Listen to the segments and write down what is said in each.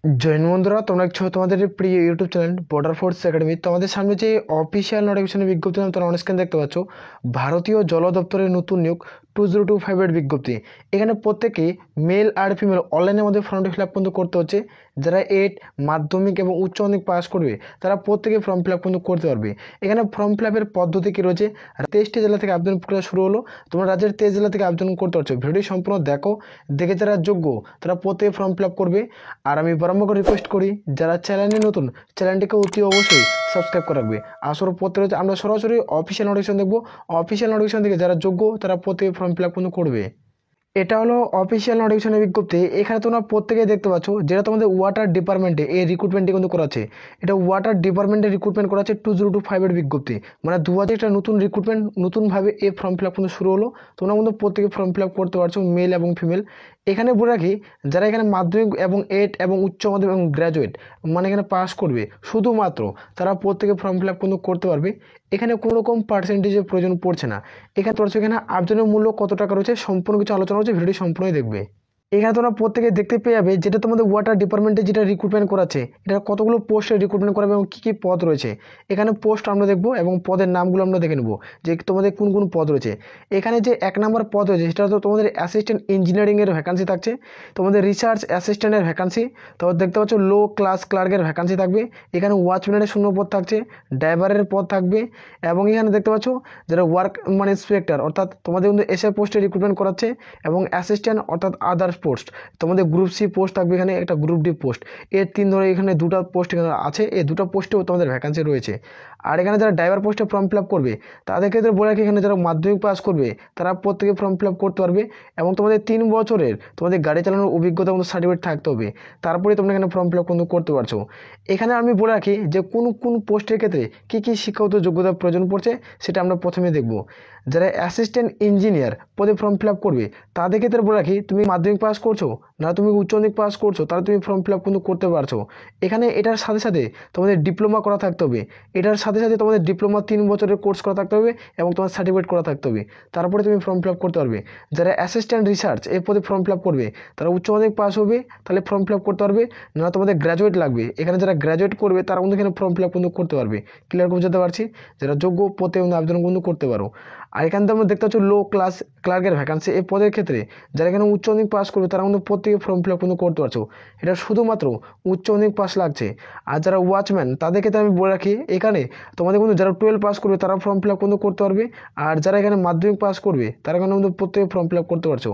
জৈন বন্ধুরা, তোমরা দেখছো তোমাদের প্রিয় YouTube channel border force academy. তোমাদের সামনে যে অফিসিয়াল নোটিফিকেশনের বিজ্ঞপ্তি তোমরা অন স্ক্রিন দেখতে পাচ্ছ, ভারতীয় জল দপ্তরের নতুন নিয়োগ 2025 এর বিজ্ঞপ্তি। এখানে প্রত্যেকে মেল আর ফিমেল অনলাইনের মধ্যে ফর্মটি ফিল আপ কিন্তু করতে হচ্ছে। যারা 8 মাধ্যমিক এবং উচ্চ মাধ্যমিক পাস করবে তারা প্রত্যেকে ফর্ম ফিল আপ কিন্তু করতে পারবে। এখানে ফর্ম ফিল আপের পদ্ধতি কী রয়েছে, 23টি জেলা থেকে আবেদন প্রক্রিয়া শুরু হলো। তোমরা রাজ্যের 23 জেলা থেকে আবেদন করতে পারছো। ভিডিওটি সম্পূর্ণ দেখো, দেখে যারা যোগ্য তারা প্রত্যেকে ফর্ম ফিল আপ করবে। আর আমি বারম্বার রিকোয়েস্ট করি, যারা চ্যানেলে নতুন চ্যানেলটিকে অতি অবশ্যই সাবস্ক্রাইব করে রাখবে। আসলে প্রত্যেকে আমরা সরাসরি অফিসিয়াল নোটিফিকেশন দেখবো। অফিসিয়াল নোটিফিকেশন থেকে যারা যোগ্য তারা প্রত্যেকে ফর্ম ফিল আপ কিন্তু করবে। এটা হলো অফিসিয়াল নোটিফিকেশনের বিজ্ঞপ্তি। এখানে তোমরা প্রত্যেকেই দেখতে পাচ্ছ, যেটা তোমাদের ওয়াটার ডিপার্টমেন্টে এই রিক্রুটমেন্টটি কিন্তু করাচ্ছে। এটা ওয়াটার ডিপার্টমেন্টে রিক্রুটমেন্ট করাচ্ছে 2025 এর বিজ্ঞপ্তি, মানে 2000 একটা নতুন রিক্রুটমেন্ট, নতুনভাবে এই ফর্ম ফিল আপ কিন্তু শুরু হলো। তোমরা কিন্তু প্রত্যেকে ফর্ম ফিল আপ করতে পারছো, মেল এবং ফিমেল। এখানে বলে রাখি, যারা এখানে মাধ্যমিক এবং 8 এবং উচ্চ মাধ্যমিক এবং গ্র্যাজুয়েট মানে এখানে পাস করবে শুধুমাত্র, তারা প্রত্যেকে ফর্ম ফিল আপ কিন্তু করতে পারবে। এখানে কোনো রকম পার্সেন্টেজের প্রয়োজন পড়ছে না। এখানে তোমরা এখানে আবেদনের মূল্য কত টাকা রয়েছে সম্পূর্ণ কিছু আলোচনা হচ্ছে, ভিডিও সম্পূর্ণই দেখবে। এখানে তোমরা প্রত্যেকে দেখতে পেয়ে যাবে, যেটা তোমাদের ওয়াটার ডিপার্টমেন্টে যেটা রিক্রুটমেন্ট করাচ্ছে, এটা কতগুলো পোস্টে রিক্রুটমেন্ট করাবে এবং কী কী পদ রয়েছে। এখানে পোস্ট আমরা দেখবো এবং পদের নামগুলো আমরা দেখে নেবো যে তোমাদের কোন কোন পদ রয়েছে। এখানে যে 1 নম্বর পদ রয়েছে সেটা তো তোমাদের অ্যাসিস্ট্যান্ট ইঞ্জিনিয়ারিংয়ের ভ্যাকান্সি থাকছে, তোমাদের রিসার্চ অ্যাসিস্ট্যান্টের ভ্যাকান্সি, তো দেখতে পাচ্ছ লো ক্লাস ক্লার্কের ভ্যাকান্সি থাকবে। এখানে ওয়াচম্যানের শূন্য পদ থাকছে, ড্রাইভারের পদ থাকবে, এবং এখানে দেখতে পাচ্ছ যারা ওয়ার্ক মানে ইন্সপেক্টর অর্থাৎ তোমাদের কিন্তু এসে পোস্টে রিক্রুটমেন্ট করাচ্ছে, এবং অ্যাসিস্ট্যান্ট অর্থাৎ আদার্স পোস্ট তোমাদের গ্রুপ সি পোস্ট থাকবে, এখানে একটা গ্রুপ ডি পোস্ট। এর 3 ধরে এখানে 2টা পোস্ট এখানে আছে, এই 2টা পোস্টেও তোমাদের ভ্যাকান্সি রয়েছে। আর এখানে যারা ড্রাইভার পোস্টে ফর্ম ফিল আপ করবে তাদের ক্ষেত্রে বলে রাখি, এখানে যারা মাধ্যমিক পাস করবে তারা প্রত্যেকে ফর্ম ফিল আপ করতে পারবে, এবং তোমাদের 3 বছরের তোমাদের গাড়ি চালানোর অভিজ্ঞতা মতো সার্টিফিকেট থাকতে হবে, তারপরে তোমরা এখানে ফর্ম ফিল আপ কিন্তু করতে পারছো। এখানে আমি বলে রাখি যে কোন কোন পোস্টের ক্ষেত্রে কী কী শিক্ষাগত যোগ্যতার প্রয়োজন পড়ছে সেটা আমরা প্রথমে দেখব। যারা অ্যাসিস্ট্যান্ট ইঞ্জিনিয়ার পদে ফর্ম ফিল আপ করবে তাদের ক্ষেত্রে বলে রাখি, তুমি মাধ্যমিক পাস করছো না তুমি উচ্চ মাধ্যমিক পাস করছো, তাহলে তুমি ফর্ম ফিল আপ কিন্তু করতে পারছো। এখানে এটার সাথে সাথে তোমাদের ডিপ্লোমা করা থাকতে হবে, এটার সাথে সাথে তোমাদের ডিপ্লোমা 3 বছরের কোর্স করা থাকতে হবে, এবং তোমার সার্টিফিকেট করা থাকতে হবে, তারপরে তুমি ফর্ম ফিল আপ করতে পারবে। যারা অ্যাসিস্ট্যান্ট রিসার্চ এই পদে ফর্ম ফিল আপ করবে তারা উচ্চ মাধ্যমিক পাস হবে, তাহলে ফর্ম ফিল আপ করতে পারবে, না তোমাদের গ্র্যাজুয়েট লাগবে। এখানে যারা গ্র্যাজুয়েট করবে তারা কিন্তু এখানে ফর্ম ফিল আপ কিন্তু করতে পারবে। ক্লিয়ার করে বুঝতে পারছি? যারা যোগ্য পদে আবেদন কিন্তু করতে পারো। আর এখানে তোমরা দেখতে পাচ্ছ লো ক্লাস ক্লার্কের ভ্যাকান্সি, এই পদের ক্ষেত্রে যারা এখানে উচ্চ মাধ্যমিক পাস করবে তারা কিন্তু প্রত্যেকে ফর্ম ফিল আপ কিন্তু করতে পারছো। এটা শুধুমাত্র উচ্চ মাধ্যমিক পাস লাগছে। আর যারা ওয়াচম্যান তাদের ক্ষেত্রে আমি বলে রাখি, এখানে তোমাদের কিন্তু যারা 12 পাস করবে তারা ফর্ম ফিল আপ কিন্তু করতে পারবে, আর যারা এখানে মাধ্যমিক পাস করবে তারা কিন্তু প্রত্যেকে ফর্ম ফিল আপ করতে পারছো।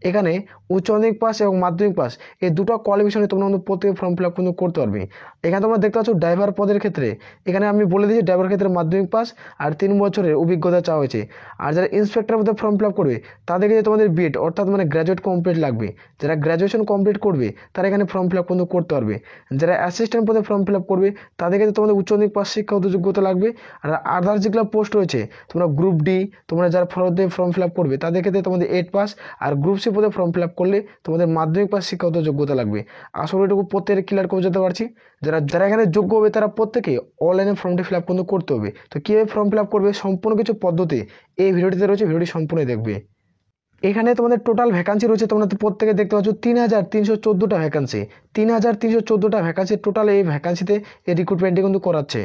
এখানে উচ্চ মাধ্যমিক পাস এবং মাধ্যমিক পাস এই দুটো কোয়ালিফিকেশনে তোমরা কিন্তু প্রত্যেকে ফর্ম ফিল আপ কিন্তু করতে পারবে। এখানে তোমরা দেখতে পাচ্ছ ড্রাইভার পদের ক্ষেত্রে, এখানে আমি বলে দিয়েছি ড্রাইভার ক্ষেত্রে মাধ্যমিক পাস আর 3 বছরের অভিজ্ঞতা চাওয়া হয়েছে। আর যারা ইন্সপেক্টর পদে ফর্ম ফিল আপ করবে তাদের ক্ষেত্রে তোমাদের বিএড অর্থাৎ মানে গ্র্যাজুয়েট কমপ্লিট লাগবে। যারা গ্র্যাজুয়েশন কমপ্লিট করবে তারা এখানে ফর্ম ফিল আপ কিন্তু করতে পারবে। যারা অ্যাসিস্ট্যান্ট পদে ফর্ম ফিল আপ করবে তাদের ক্ষেত্রে তোমাদের উচ্চ মাধ্যমিক পাস শিক্ষাগত যোগ্যতা লাগবে। আর আদার্স যেগুলো পোস্ট রয়েছে, তোমরা গ্রুপ ডি তোমরা যারা ফর্ম ফিল আপ করবে তাদের ক্ষেত্রে তোমাদের 8 পাস, আর গ্রুপ সি পদে ফর্ম ফিল আপ করলে তোমাদের মাধ্যমিক পাস শিক্ষাগত যোগ্যতা লাগবে। আসলে এটুকু প্রত্যেকে ক্লিয়ার করে যেতে পারছি। যারা যারা এখানে যোগ্য হবে তারা প্রত্যেকে অনলাইনে ফর্মটি ফিল আপ কিন্তু করতে হবে। তো কীভাবে ফর্ম ফিল আপ করবে সম্পূর্ণ কিছু পদ্ধতি এই ভিডিওটিতে রয়েছে, ভিডিওটি সম্পূর্ণ দেখবে। এখানে তোমাদের টোটাল ভ্যাকান্সি রয়েছে, তোমরা তো প্রত্যেকে দেখতে পাচ্ছ 3314টা ভ্যাকান্সি, 3314টা ভ্যাকান্সি টোটাল। এই ভ্যাকান্সিতে এই রিক্রুটমেন্টটি কিন্তু করাচ্ছে।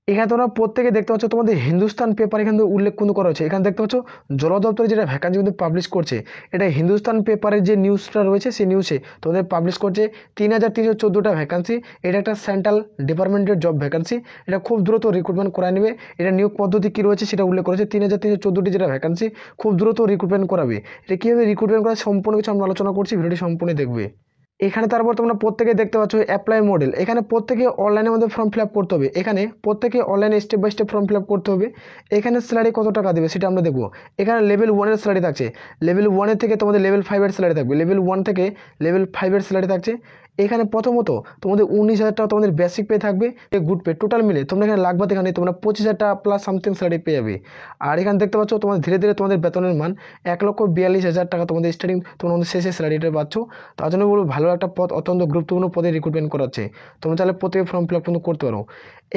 এখানে তোমরা প্রত্যেকে দেখতে পাচ্ছ তোমাদের হিন্দুস্তান পেপার এখানে উল্লেখ কিন্তু করা হয়েছে। এখানে দেখতে পাচ্ছ জল দপ্তরে যেটা ভ্যাকান্সি কিন্তু পাবলিশ করছে, এটা হিন্দুস্তান পেপারের যে নিউজটা রয়েছে সেই নিউজে তোমাদের পাবলিশ করছে 3314টা ভ্যাকান্সি। এটা একটা সেন্ট্রাল ডিপার্টমেন্টের জব ভ্যাকান্সি, এটা খুব দ্রুত রিক্রুটমেন্ট করায় নেবে। এটা নিয়োগ পদ্ধতি কী রয়েছে সেটা উল্লেখ করেছে, 3314টি যেটা ভ্যাকান্সি খুব দ্রুত রিক্রুটমেন্ট করাবে। এটা কীভাবে রিক্রুটমেন্ট করা সম্পূর্ণ কিছু আমরা আলোচনা করছি, ভিডিওটি সম্পূর্ণ দেখবে। এখানে তারপর তোমরা প্রত্যেকে দেখতে পাচ্ছ অ্যাপ্লাই মডেল, এখানে প্রত্যেকে অনলাইনের মধ্যে ফর্ম ফিল আপ করতে হবে। এখানে প্রত্যেকে অনলাইনে step by step form fill up করতে হবে। এখানে স্যালারি কত টাকা দেবে সেটা আমরা দেখবো। এখানে লেভেল 1-এর স্যালারি থাকছে, লেভেল 1-এর থেকে তোমাদের লেভেল 5-এর স্যালারি থাকবে, লেভেল 1 থেকে লেভেল 5-এর স্যালারি থাকছে। এখানে প্রথমত তোমাদের 19,000 টাকা তোমাদের বেসিক পে থাকবে, গুড পে টোটাল মিলে তোমরা এখানে লাগবে, এখানে তোমরা 25,000 টাকা প্লাস সামথিং স্যালারি পেয়ে যাবে। আর এখানে দেখতে পাচ্ছ তোমাদের ধীরে ধীরে তোমাদের বেতনের মান 1,42,000 টাকা তোমাদের স্টার্টিং তোমরা শেষে স্যালারিটা পাচ্ছ। তার জন্য বলবো ভালো একটা পদ, অত্যন্ত গুরুত্বপূর্ণ পদে রিক্রুটমেন্ট করাচ্ছে। তোমরা চাইলে প্রত্যেকে ফর্ম ফিল আপ কিন্তু করতে পারো।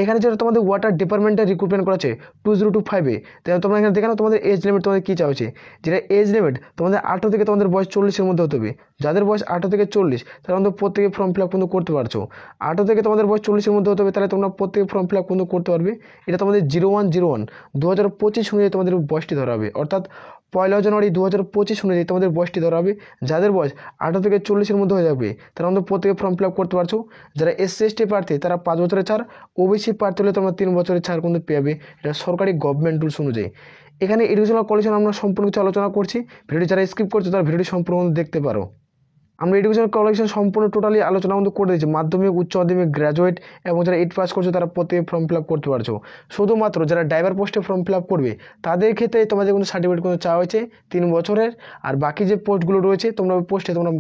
এখানে যেটা তোমাদের ওয়াটার ডিপার্টমেন্টের রিক্রুটমেন্ট করা আছে 2025-এ, তাহলে তোমরা এখানে দেখে নাও তোমাদের এজ লিমিট তোমাদের কী চাওয়া হয়েছে। যেটা এজ লিমিট তোমাদের 18 থেকে তোমাদের বয়স 40-এর মধ্যে হতে হবে। যাদের বয়স 18 থেকে 40 তারা তোমরা প্রত্যেকে ফর্ম ফিল আপ কিন্তু করতে পারছো। 18 থেকে তোমাদের বয়স 40-এর মধ্যে হতে হবে, তাহলে তোমরা প্রত্যেকে ফর্ম ফিল আপ কিন্তু করতে পারবে। এটা তোমাদের 01/01/2025 অনুযায়ী তোমাদের বয়সটি ধরা হবে, অর্থাৎ 1 জানুয়ারি 2025 অনুযায়ী তোমাদের বয়সটি ধরা হবে। যাদের বয়স 18 থেকে 40-এর মধ্যে হয়ে যাবে তারা আমাদের প্রত্যেকে ফর্ম ফিল আপ করতে পারছো। যারা SC/ST প্রার্থী তারা 5 বছরের ছাড়, OBC প্রার্থী হলে তোমরা 3 বছরের ছাড় কিন্তু পেয়ে। এটা সরকারি গভর্নমেন্ট রুলস অনুযায়ী। এখানে এডুকেশনাল কোয়ালিফিকেশন আমরা সম্পূর্ণ কিছু আলোচনা করছি। ভিডিওটি যারা স্কিপ করছো তারা ভিডিওটি সম্পূর্ণ দেখতে পারো। আমরা এডুকেশন কোয়ালিফিকেশন সম্পূর্ণ টোটালি আলোচনা কিন্তু করে দিয়েছি। মাধ্যমিক, উচ্চ মাধ্যমিক, গ্র্যাজুয়েট এবং যারা 8 পাস করছো তারা প্রত্যেকে ফর্ম ফিল আপ করতে পারছো। শুধুমাত্র যারা ড্রাইভার পোস্টে ফর্ম ফিল আপ করবে তাদের ক্ষেত্রে তোমাদের কিন্তু সার্টিফিকেট কিন্তু চাওয়া হয়েছে 3 বছরের। আর বাকি যে পোস্টগুলো রয়েছে তোমরা ওই পোস্টে তোমরা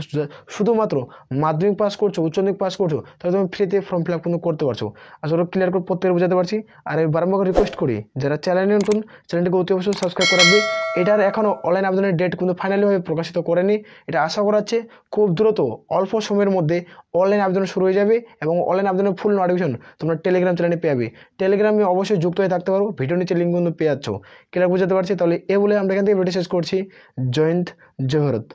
শুধুমাত্র মাধ্যমিক পাস করছো, উচ্চ মাধ্যমিক পাস করছো, তাহলে তুমি ফ্রিতে ফর্ম ফিল আপ কিন্তু করতে পারছো। আসলে ক্লিয়ার করে প্রত্যেকে বোঝাতে পারছি। আর আমি বারবার রিকোয়েস্ট করি যারা চ্যানেলে নতুন, চ্যানেলটিকে অতি অবশ্যই সাবস্ক্রাইব করে রাখবে। এটার এখনও অনলাইন আবেদনের ডেট কিন্তু ফাইনালিভাবে প্রকাশিত করেনি। এটা আশা করা হচ্ছে খুব দ্রুত অল্প সময়ের মধ্যে অনলাইন আবেদন শুরু হয়ে যাবে এবং অনলাইন আবেদনের ফুল নোটিফিকেশন তোমরা টেলিগ্রাম চ্যানেলে পেয়ে যাবে। টেলিগ্রামে অবশ্যই যুক্ত হয়ে থাকতে পারো, ভিডিও নিচে লিঙ্ক কিন্তু পেয়ে যাচ্ছ। ক্লিয়ার বুঝতে পারছি। তাহলে এ বলে আমরা এখান থেকে ভিডিও শেষ করছি। জয় হিন্দ, জয় ভারত।